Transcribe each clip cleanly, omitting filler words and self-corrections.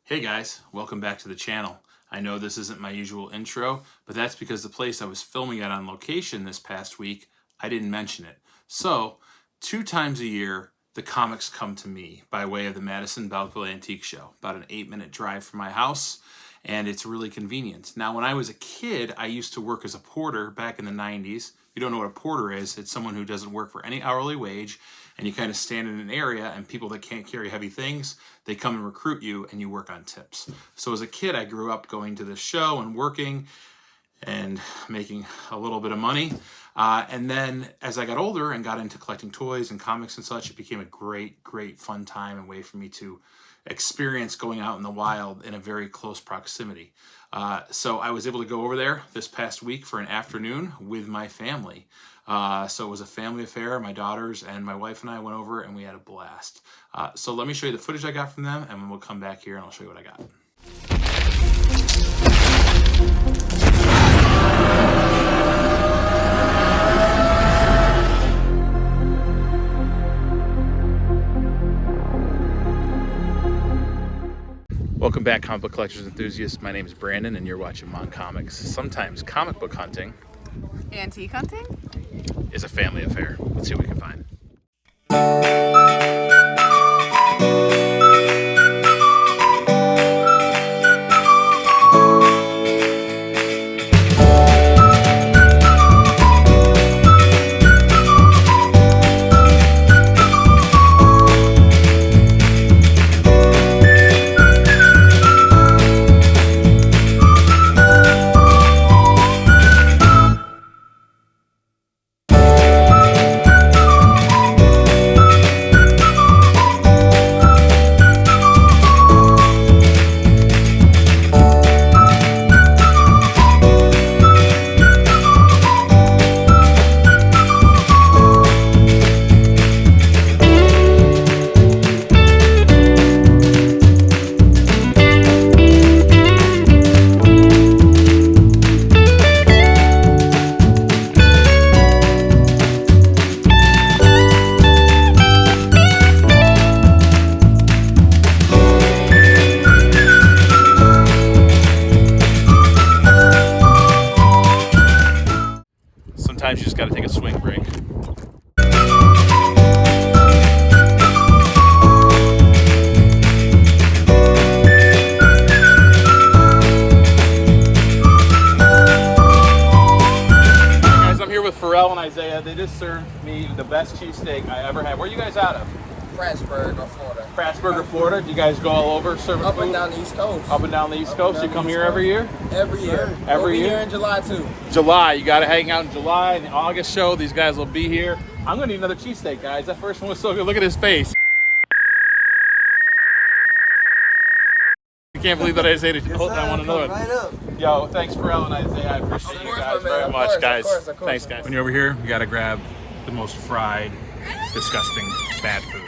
Hey guys, welcome back to the channel. I know this isn't my usual intro, but that's because the place I was filming at on location this past week, I didn't mention it. So, 2 times a year, the comics come to me by way of the Madison-Bouckville Antique Show, about an 8-minute drive from my house, and it's really convenient. Now, when I was a kid, I used to work as a porter back in the 90s. You don't know what a porter is, it's someone who doesn't work for any hourly wage, and you kind of stand in an area and people that can't carry heavy things, they come and recruit you and you work on tips. So as a kid, I grew up going to this show and working and making a little bit of money. And then as I got older and got into collecting toys and comics and such, it became a great, great fun time and way for me to experience going out in the wild in a very close proximity. So I was able to go over there this past week for an afternoon with my family. So it was a family affair. My daughters and my wife and I went over and we had a blast. So let me show you the footage I got from them, and then we'll come back here and I'll show you what I got. Welcome back, comic book collectors and enthusiasts. My name is Brandon and you're watching M.O.N.Comics. Sometimes comic book hunting, antique hunting, is a family affair. Let's see what we can find. Sometimes you just got to take a swing break. Guys, I'm here with Pharrell and Isaiah. They just served me the best cheesesteak I ever had. Where are you guys out of? Plattsburgh or Florida. Plattsburgh or Florida? Do you guys go all over serving Up food? and down the East Coast. Up and down the East Coast? You come here every year? Every year. Every year? Here in July too. July. You got to hang out in July. And the August show, these guys will be here. I'm going to need another cheesesteak, guys. That first one was so good. Look at his face. I can't believe that I say that I want another one. Right up. Yo, thanks Pharrell and Isaiah. I appreciate you guys very much, guys. Of course. Thanks, guys. When you're over here, you got to grab the most fried, disgusting, bad food.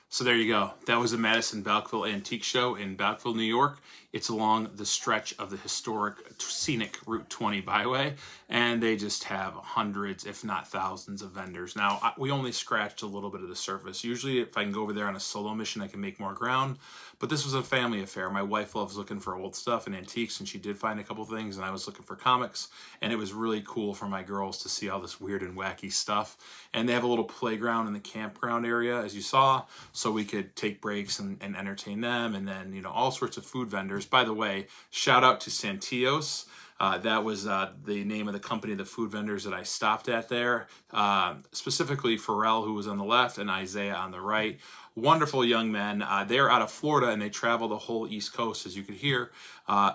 So there you go. That was the Madison-Bouckville Antique Show in Bouckville, New York. It's along the stretch of the historic scenic Route 20 byway, and they just have hundreds, if not thousands, of vendors. Now, we only scratched a little bit of the surface. Usually, if I can go over there on a solo mission, I can make more ground, but this was a family affair. My wife loves looking for old stuff and antiques, and she did find a couple things, and I was looking for comics, and it was really cool for my girls to see all this weird and wacky stuff. And they have a little playground in the campground area, as you saw, so we could take breaks and entertain them, and then, you know, all sorts of food vendors. By the way, shout out to Santios. That was the name of the company, the food vendors that I stopped at there. Specifically Pharrell, who was on the left, and Isaiah on the right. Wonderful young men. They're out of Florida and they travel the whole East Coast, as you could hear,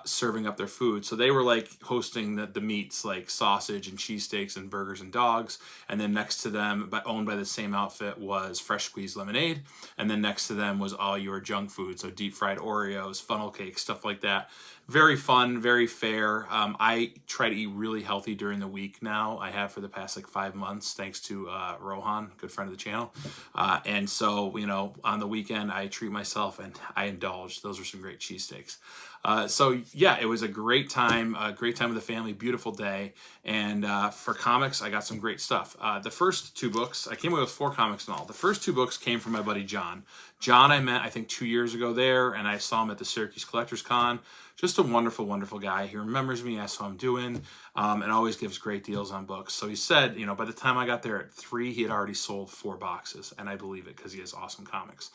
serving up their food. So they were like hosting the meats like sausage and cheesesteaks and burgers and dogs. And then next to them, owned by the same outfit, was Fresh Squeezed Lemonade. And then next to them was all your junk food. So deep fried Oreos, funnel cakes, stuff like that. Very fun, very fair. I try to eat really healthy during the week now. I have for the past like 5 months, thanks to Rohan, good friend of the channel. And so, you know, know, on the weekend, I treat myself and I indulge. Those are some great cheesesteaks. So yeah, it was a great time with the family, beautiful day. And for comics, I got some great stuff. The first two books, I came away with 4 comics in all. The first 2 books came from my buddy John. John I met, I think, 2 years ago there, and I saw him at the Syracuse Collectors Con. Just a wonderful, wonderful guy. He remembers me, asks how I'm doing, and always gives great deals on books. So he said, you know, by the time I got there at 3, he had already sold 4 boxes, and I believe it because he has awesome comics.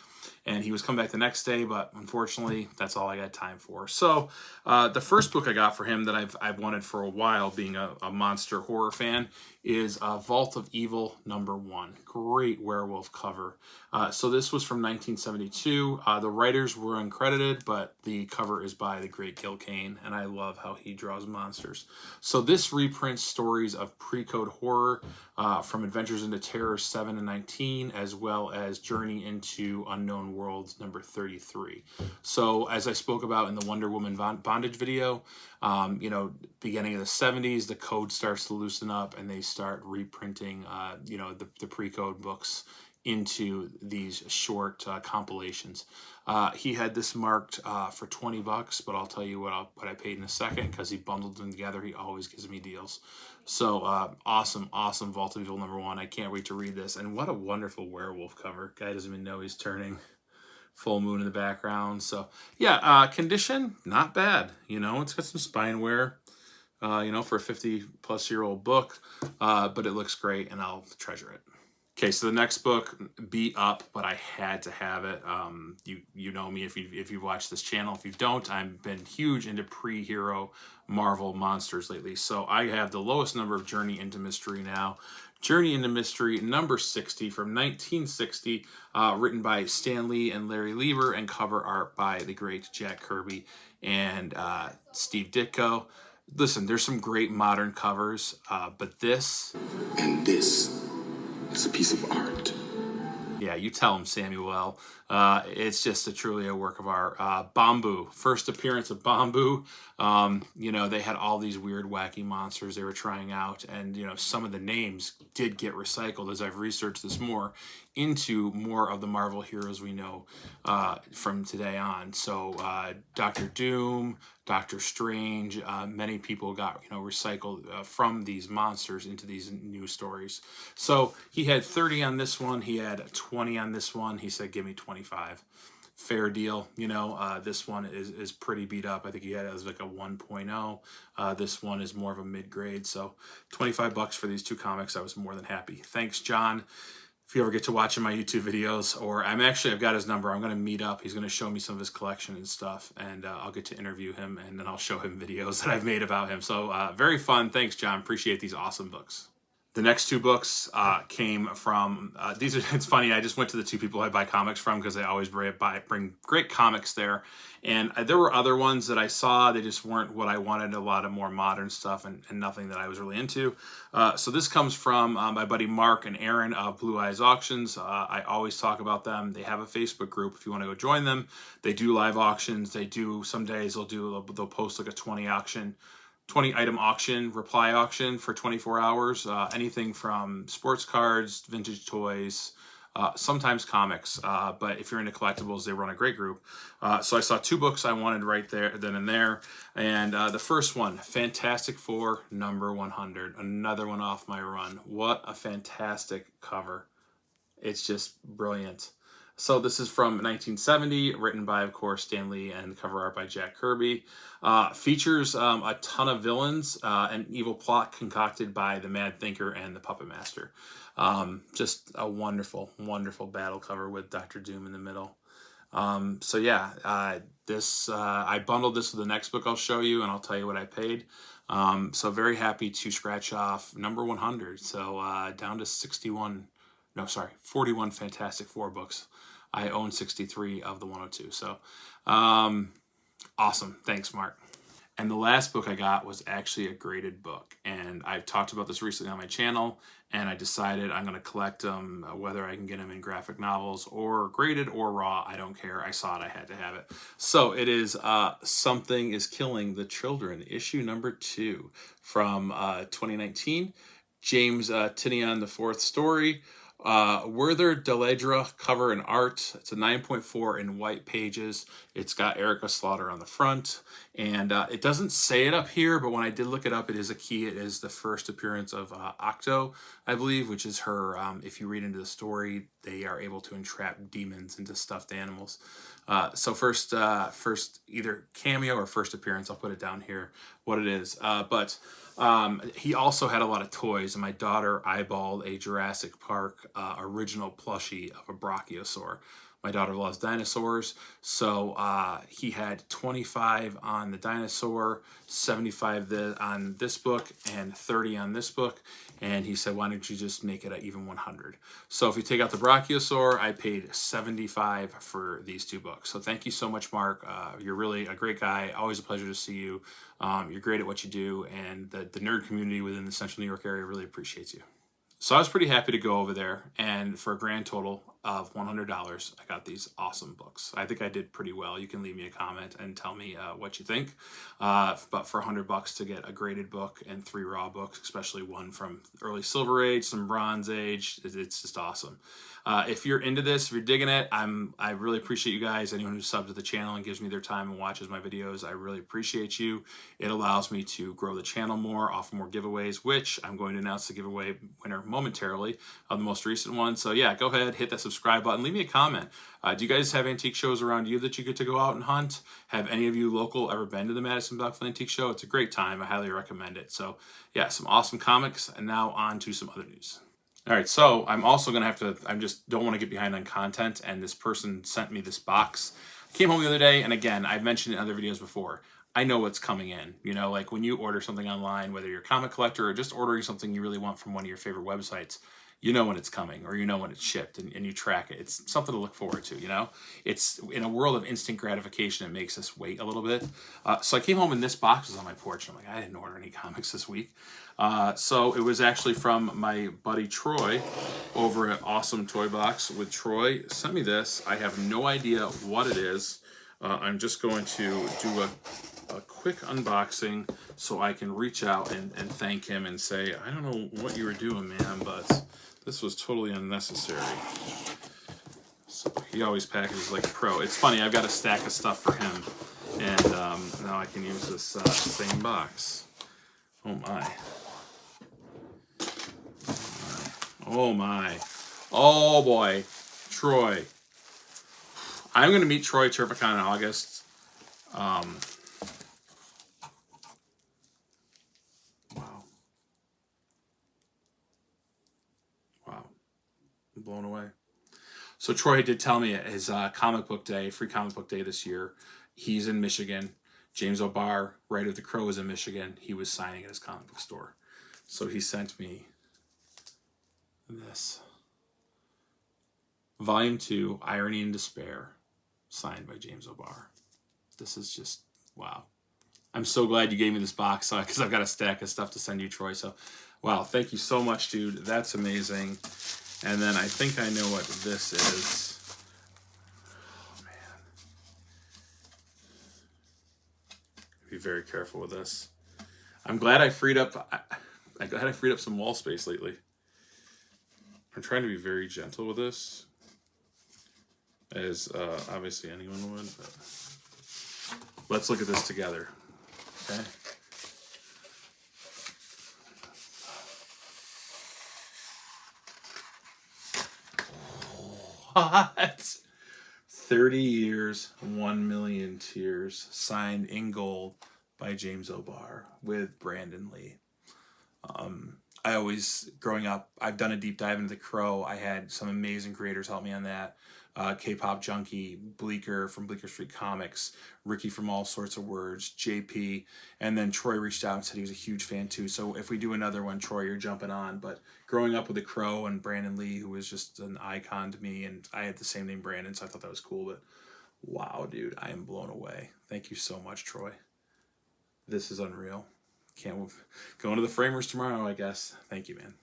And he was coming back the next day, but unfortunately, that's all I got time for. So the first book I got for him that I've wanted for a while, being a monster horror fan, is Vault of Evil #1. Great werewolf cover. So this was from 1972. The writers were uncredited, but the cover is by the great Gil Kane, and I love how he draws monsters. So this reprints stories of pre-code horror from Adventures into Terror 7 and 19, as well as Journey into Unknown Worlds #33. So as I spoke about in the Wonder Woman bondage video, you know, beginning of the 70s, the code starts to loosen up and they start reprinting, you know, the pre-code books into these short compilations. He had this marked for $20, but I'll tell you what I paid in a second because he bundled them together. He always gives me deals. So awesome Vault of Evil #1. I can't wait to read this. And what a wonderful werewolf cover. Guy doesn't even know he's turning. Full moon in the background. So yeah, condition, not bad. You know, it's got some spine wear, you know, for a 50-plus-year-old book, but it looks great and I'll treasure it. Okay, so the next book, beat up, but I had to have it. You know me if you watch this channel. If you don't, I've been huge into pre-hero Marvel monsters lately. So I have the lowest number of Journey into Mystery now. Journey into Mystery #60 from 1960, written by Stan Lee and Larry Lieber, and cover art by the great Jack Kirby and Steve Ditko. Listen, there's some great modern covers, but this... And this is a piece of art. Yeah, you tell him, Samuel. It's just truly a work of art. Bamboo, first appearance of Bamboo. You know, they had all these weird, wacky monsters they were trying out, and you know, some of the names did get recycled as I've researched this more into more of the Marvel heroes we know from today on. So Doctor Doom, Doctor Strange, many people got, you know, recycled from these monsters into these new stories. So he had 30 on this one, he had 20 on this one. He said, give me 25. Fair deal. You know, this one is pretty beat up. I think he had it as like a 1.0. This one is more of a mid-grade. So $25 for these 2 comics. I was more than happy. Thanks, John. If you ever get to watching my YouTube videos, or I've got his number. I'm going to meet up. He's going to show me some of his collection and stuff, and I'll get to interview him, and then I'll show him videos that I've made about him. So very fun. Thanks, John. Appreciate these awesome books. The next 2 books came from, it's funny, I just went to the 2 people I buy comics from because they always bring great comics there. And there were other ones that I saw, they just weren't what I wanted, a lot of more modern stuff and nothing that I was really into. So this comes from my buddy Mark and Aaron of Blue Eyes Auctions. I always talk about them. They have a Facebook group if you want to go join them. They do live auctions. They do, some days they'll post like a 20-item auction, reply auction for 24 hours. Anything from sports cards, vintage toys, sometimes comics. But if you're into collectibles, they run a great group. So I saw 2 books I wanted right there, then and there. And the first one, Fantastic Four #100. Another one off my run. What a fantastic cover. It's just brilliant. So this is from 1970, written by, of course, Stan Lee, and cover art by Jack Kirby. Features a ton of villains, an evil plot concocted by the Mad Thinker and the Puppet Master. Just a wonderful, wonderful battle cover with Dr. Doom in the middle. So yeah, I bundled this with the next book I'll show you, and I'll tell you what I paid. So very happy to scratch off #100. So down to 41 Fantastic Four books. I own 63 of the 102. So awesome. Thanks, Mark. And the last book I got was actually a graded book. And I've talked about this recently on my channel, and I decided I'm going to collect them, whether I can get them in graphic novels or graded or raw. I don't care. I saw it. I had to have it. So it is Something is Killing the Children, issue #2 from 2019. James Tinian, the 4th story. Werther Deledra cover and art. It's a 9.4 in white pages. It's got Erica Slaughter on the front. And it doesn't say it up here, but when I did look it up, it is a key. It is the first appearance of Octo, I believe, which is her, if you read into the story, they are able to entrap demons into stuffed animals. So first either cameo or first appearance, I'll put it down here, what it is. But he also had a lot of toys, and my daughter eyeballed a Jurassic Park original plushie of a brachiosaur. My daughter loves dinosaurs, so he had 25 on the dinosaur, 75 on this book, and 30 on this book. And he said, why don't you just make it an even 100? So if you take out the brachiosaur, I paid 75 for these two books. So thank you so much, Mark. You're really a great guy. Always a pleasure to see you. You're great at what you do, and the nerd community within the Central New York area really appreciates you. So I was pretty happy to go over there, and for a grand total of $100, I got these awesome books. I think I did pretty well. You can leave me a comment and tell me what you think. But for $100 to get a graded book and 3 raw books, especially one from early Silver Age, some Bronze Age, it's just awesome. If you're into this, if you're digging it, I really appreciate you guys. Anyone who subs to the channel and gives me their time and watches my videos, I really appreciate you. It allows me to grow the channel more, offer more giveaways, which I'm going to announce the giveaway winner momentarily of the most recent one. So yeah, go ahead, hit that subscribe button, leave me a comment. Do you guys have antique shows around you that you get to go out and hunt? Have any of you local ever been to the Madison-Bouckville Antique Show? It's a great time. I highly recommend it. So yeah, some awesome comics, and now on to some other news. All right, so I'm also going to have to, I just don't want to get behind on content, and this person sent me this box. I came home the other day, and again, I've mentioned it in other videos before. I know what's coming in. You know, like when you order something online, whether you're a comic collector or just ordering something you really want from one of your favorite websites, you know when it's coming, or you know when it's shipped, and you track it. It's something to look forward to, you know? It's, in a world of instant gratification, it makes us wait a little bit. So I came home and this box was on my porch, and I'm like, I didn't order any comics this week. So it was actually from my buddy Troy over at Awesome Toy Box with Troy. Sent me this. I have no idea what it is. I'm just going to do a quick unboxing so I can reach out and thank him and say, I don't know what you were doing, man, but this was totally unnecessary. So he always packages like a pro. It's funny, I've got a stack of stuff for him, and now I can use this same box. Oh my. Oh my. Oh boy. Troy. I'm going to meet Troy Turpicon in August. Wow. Wow. I'm blown away. So Troy did tell me at his comic book day, free comic book day this year, he's in Michigan. James O'Barr, writer of The Crow, is in Michigan. He was signing at his comic book store. So he sent me this. Volume 2, Irony and Despair, signed by James O'Barr. This is just, wow. I'm so glad you gave me this box, because I've got a stack of stuff to send you, Troy. So, wow, thank you so much, dude. That's amazing. And then I think I know what this is. Oh, man. Be very careful with this. I'm glad I freed up. I'm glad I freed up some wall space lately. I'm trying to be very gentle with this, as obviously anyone would. But let's look at this together. Okay. What? 30 years, 1 million tears, signed in gold by James O'Barr with Brandon Lee. I always, growing up, I've done a deep dive into The Crow. I had some amazing creators help me on that. K-Pop Junkie, Bleecker from Bleecker Street Comics, Ricky from All Sorts of Words, JP, and then Troy reached out and said he was a huge fan too. So if we do another one, Troy, you're jumping on. But growing up with The Crow and Brandon Lee, who was just an icon to me, and I had the same name, Brandon, so I thought that was cool. But wow, dude, I am blown away. Thank you so much, Troy. This is unreal. Can't move. Going to the Framers tomorrow, I guess. Thank you, man.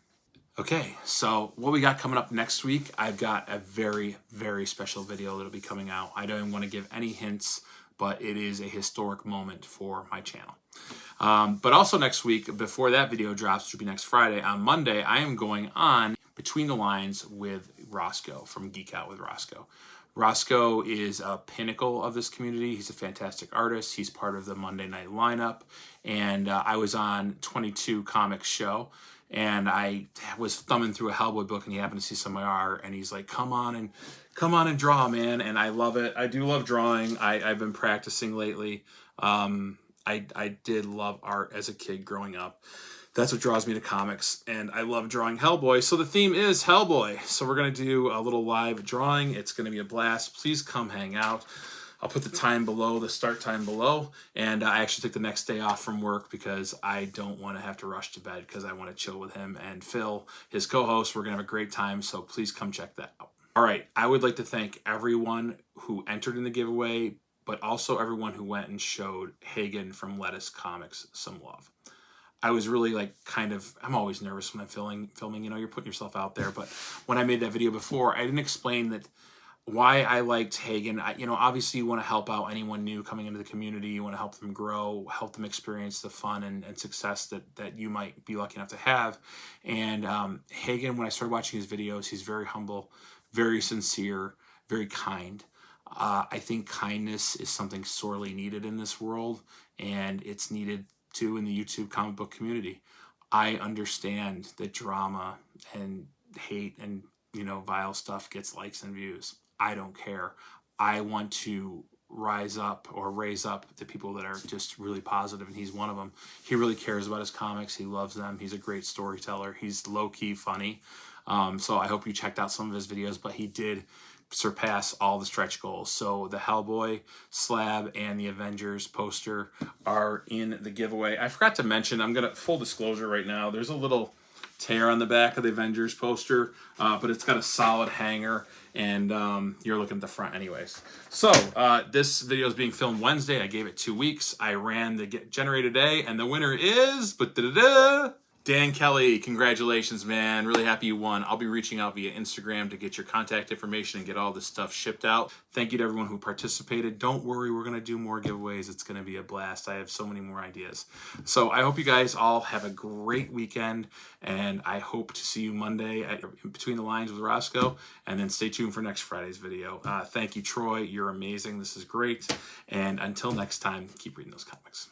Okay, so what we got coming up next week, I've got a very, very special video that'll be coming out. I don't even want to give any hints, but it is a historic moment for my channel. But also next week, before that video drops, which will be next Friday, on Monday, I am going on Between the Lines with Rosko from Geek Out with Rosko. Rosko is a pinnacle of this community. He's a fantastic artist. He's part of the Monday night lineup. And I was on 22 Comics show, and I was thumbing through a Hellboy book, and he happened to see some of my art, and he's like, come on and draw, man. And I love it. I do love drawing. I've been practicing lately. I did love art as a kid growing up. That's what draws me to comics, and I love drawing Hellboy. So the theme is Hellboy. So we're going to do a little live drawing. It's going to be a blast. Please come hang out. I'll put the time below, the start time below, and I actually took the next day off from work because I don't want to have to rush to bed because I want to chill with him and Phil, his co-host. We're going to have a great time, so please come check that out. All right, I would like to thank everyone who entered in the giveaway, but also everyone who went and showed Hagen from Lettuce Comics some love. I was really I'm always nervous when I'm filming, you're putting yourself out there. But when I made that video before, I didn't explain that why I liked Hagen. Obviously you want to help out anyone new coming into the community. You want to help them grow, help them experience the fun and success that you might be lucky enough to have. And Hagen, when I started watching his videos, he's very humble, very sincere, very kind. I think kindness is something sorely needed in this world, and it's needed too in the YouTube comic book community. I understand that drama and hate and vile stuff gets likes and views. I don't care. I want to raise up the people that are just really positive, and he's one of them. He really cares about his comics. He loves them. He's a great storyteller. He's low-key funny. So I hope you checked out some of his videos, but he did surpass all the stretch goals. So the Hellboy slab and the Avengers poster are in the giveaway. I forgot to mention, I'm gonna full disclosure right now, there's a little tear on the back of the Avengers poster, but it's got a solid hanger, and you're looking at the front anyways. So this video is being filmed Wednesday. I gave it 2 weeks. I ran the generator today, and the winner is Dan Kelly. Congratulations, man. Really happy you won. I'll be reaching out via Instagram to get your contact information and get all this stuff shipped out. Thank you to everyone who participated. Don't worry, we're going to do more giveaways. It's going to be a blast. I have so many more ideas. So I hope you guys all have a great weekend, and I hope to see you Monday at Between the Lines with Rosko, and then stay tuned for next Friday's video. Thank you, Troy. You're amazing. This is great. And until next time, keep reading those comics.